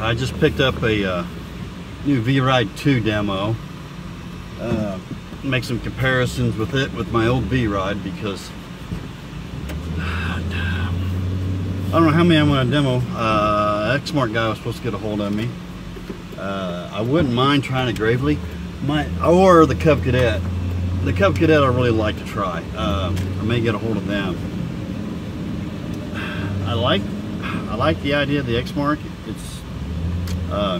I just picked up a new V Ride 2 demo. Make some comparisons with it with my old V Ride, because I don't know how many I'm going to demo. X-Mark guy was supposed to get a hold of me. I wouldn't mind trying a Gravely, or the Cub Cadet. The Cub Cadet I really like to try. I may get a hold of them. I like the idea of the X-Mark. It's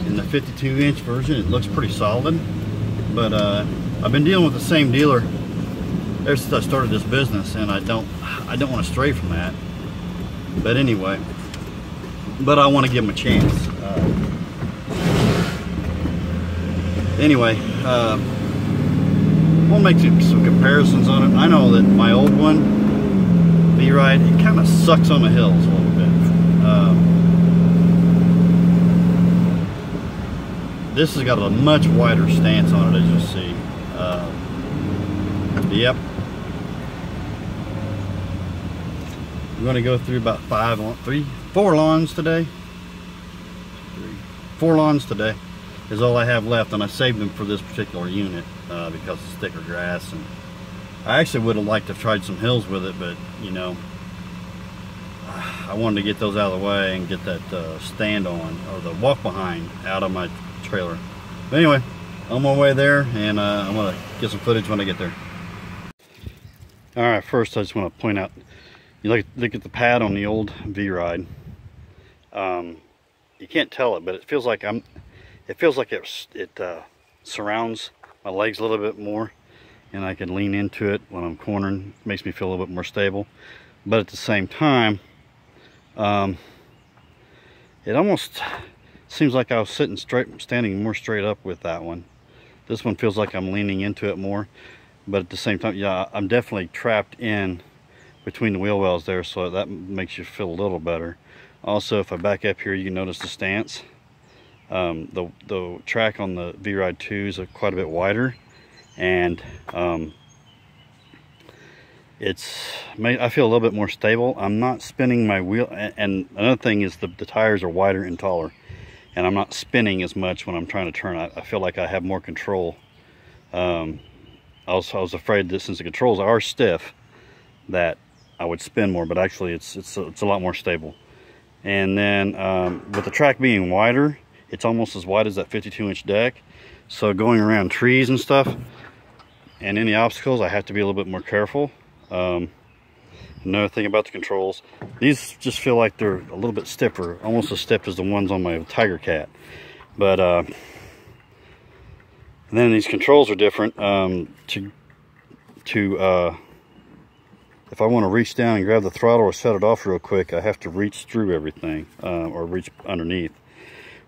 in the 52-inch version. It looks pretty solid, but I've been dealing with the same dealer ever since I started this business, and I don't want to stray from that. But anyway, I want to give them a chance. Anyway, we'll make some comparisons on it. I know that my old one, V Ride, it kind of sucks on the hills a little bit. This has got a much wider stance on it, as you'll see. Yep. I'm going to go through about 4 lawns today. 4 lawns today is all I have left, and I saved them for this particular unit because it's thicker grass. And I actually would have liked to have tried some hills with it, but you know, I wanted to get those out of the way and get that stand on, or the walk behind, out of my trailer. But anyway, on my way there, and I'm going to get some footage when I get there. Alright, first I just want to point out, you look at the pad on the old V Ride. You can't tell it, but it feels like it surrounds my legs a little bit more, and I can lean into it when I'm cornering. It makes me feel a little bit more stable. But at the same time, it almost seems like I was standing more straight up with that one. This one feels like I'm leaning into it more, but at the same time, yeah, I'm definitely trapped in between the wheel wells there, so that makes you feel a little better. Also, if I back up here, you can notice the stance. The track on the V Ride 2 is quite a bit wider, and I feel a little bit more stable. I'm not spinning my wheel, and another thing is the tires are wider and taller, and I'm not spinning as much when I'm trying to turn. I feel like I have more control. I was afraid that since the controls are stiff, that I would spin more, but actually it's a lot more stable. And then with the track being wider, it's almost as wide as that 52-inch deck. So going around trees and stuff, and any obstacles, I have to be a little bit more careful. Another thing about the controls, these just feel like they're a little bit stiffer, almost as stiff as the ones on my Tiger Cat. But and then these controls are different. If I want to reach down and grab the throttle or shut it off real quick, I have to reach through everything, or reach underneath.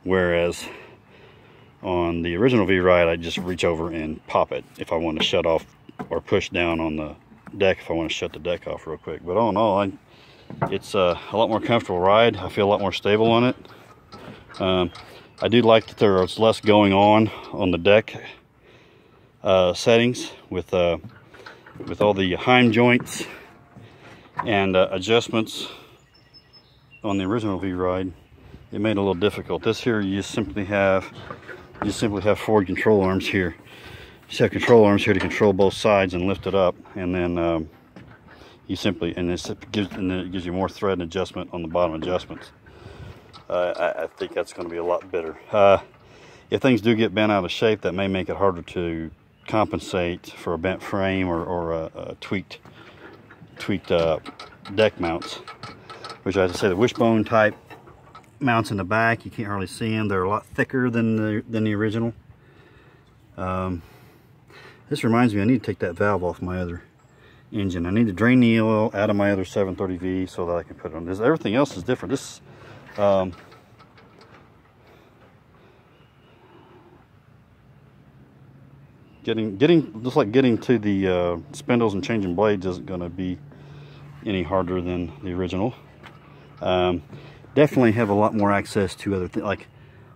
Whereas on the original V Ride, I just reach over and pop it if I want to shut off, or push down on the deck if I want to shut the deck off real quick. But all in all, it's a lot more comfortable ride. I feel a lot more stable on it. I do like that there's less going on the deck settings with all the heim joints and adjustments. On the original V Ride, it made it a little difficult. This here, you simply have forward control arms here. You just have control arms here to control both sides and lift it up, and then it gives you more thread and adjustment on the bottom adjustments. I think that's going to be a lot better. If things do get bent out of shape, that may make it harder to compensate for a bent frame or a tweaked deck mounts, which I have to say, the wishbone type mounts in the back, you can't hardly see them. They're a lot thicker than the original. This reminds me, I need to take that valve off my other engine. I need to drain the oil out of my other 730V so that I can put it on this. Everything else is different. This getting to the spindles and changing blades isn't going to be any harder than the original. Definitely have a lot more access to other things. Like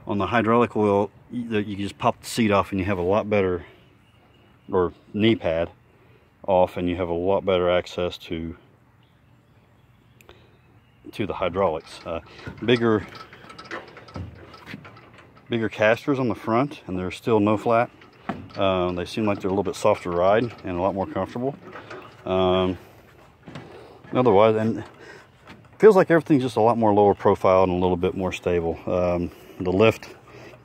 on the hydraulic oil, you can just pop the seat off and you have a lot better, or knee pad off, and you have a lot better access to the hydraulics. Bigger bigger casters on the front, and there's still no flat. They seem like they're a little bit softer ride and a lot more comfortable. Otherwise, and feels like everything's just a lot more lower profile and a little bit more stable. The lift,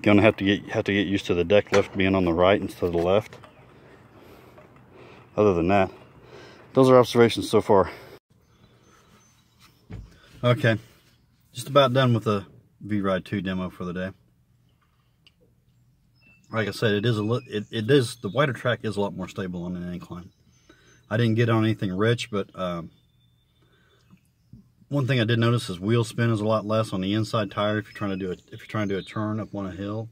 gonna have to get used to the deck lift being on the right instead of the left. Other than that, those are observations so far. Okay, just about done with the V Ride 2 demo for the day. Like I said, it is the wider track is a lot more stable on an incline. I didn't get on anything rich, but one thing I did notice is wheel spin is a lot less on the inside tire if you're trying to do a turn up on a hill,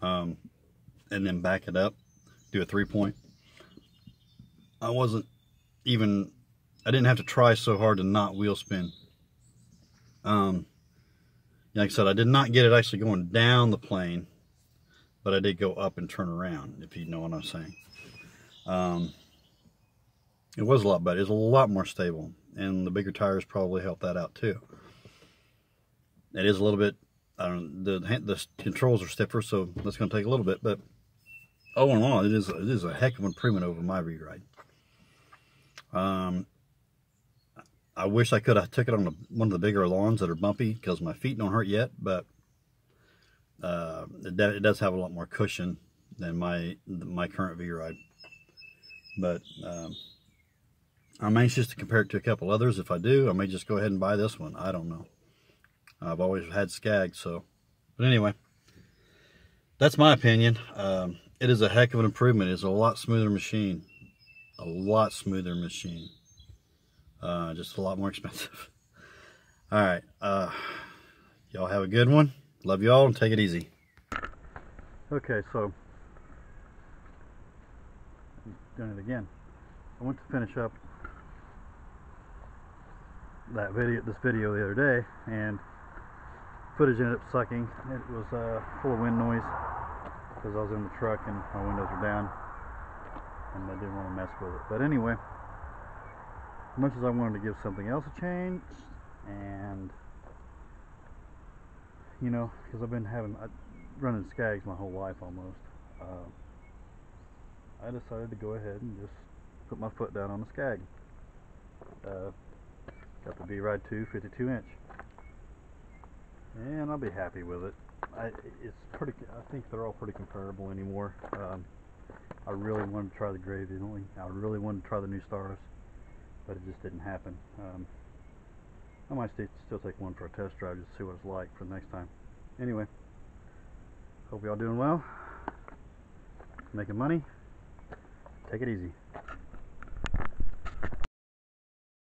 and then back it up, do a 3-point. I didn't have to try so hard to not wheel spin. Like I said, I did not get it actually going down the plane, but I did go up and turn around, if you know what I'm saying. It was a lot better. It's a lot more stable, and the bigger tires probably helped that out too. It is a little bit, the controls are stiffer, so that's going to take a little bit, but all in all, it is a heck of an improvement over my V Ride. I wish I could have took it on one of the bigger lawns that are bumpy, because my feet don't hurt yet, but it does have a lot more cushion than my current V Ride. But I'm anxious to compare it to a couple others. If I do, I may just go ahead and buy this one. I don't know. I've always had Scag, so. But anyway, that's my opinion. It is a heck of an improvement. It's a lot smoother machine. A lot smoother machine. Just a lot more expensive. All right. Y'all have a good one. Love y'all, and take it easy. Okay, so I'm doing it again. I went to finish up this video the other day, and footage ended up sucking. It was full of wind noise because I was in the truck and my windows were down, and I didn't want to mess with it. But anyway, as much as I wanted to give something else a change, and you know, because I've been running Scags my whole life almost, I decided to go ahead and just put my foot down on the Scag. Got the V Ride 2 52-inch, and I'll be happy with it. I think they're all pretty comparable anymore. I really wanted to try the Gravy. I really wanted to try the new Stars, but it just didn't happen. I might still take one for a test drive just to see what it's like for the next time. Anyway, hope y'all doing well, making money. Take it easy.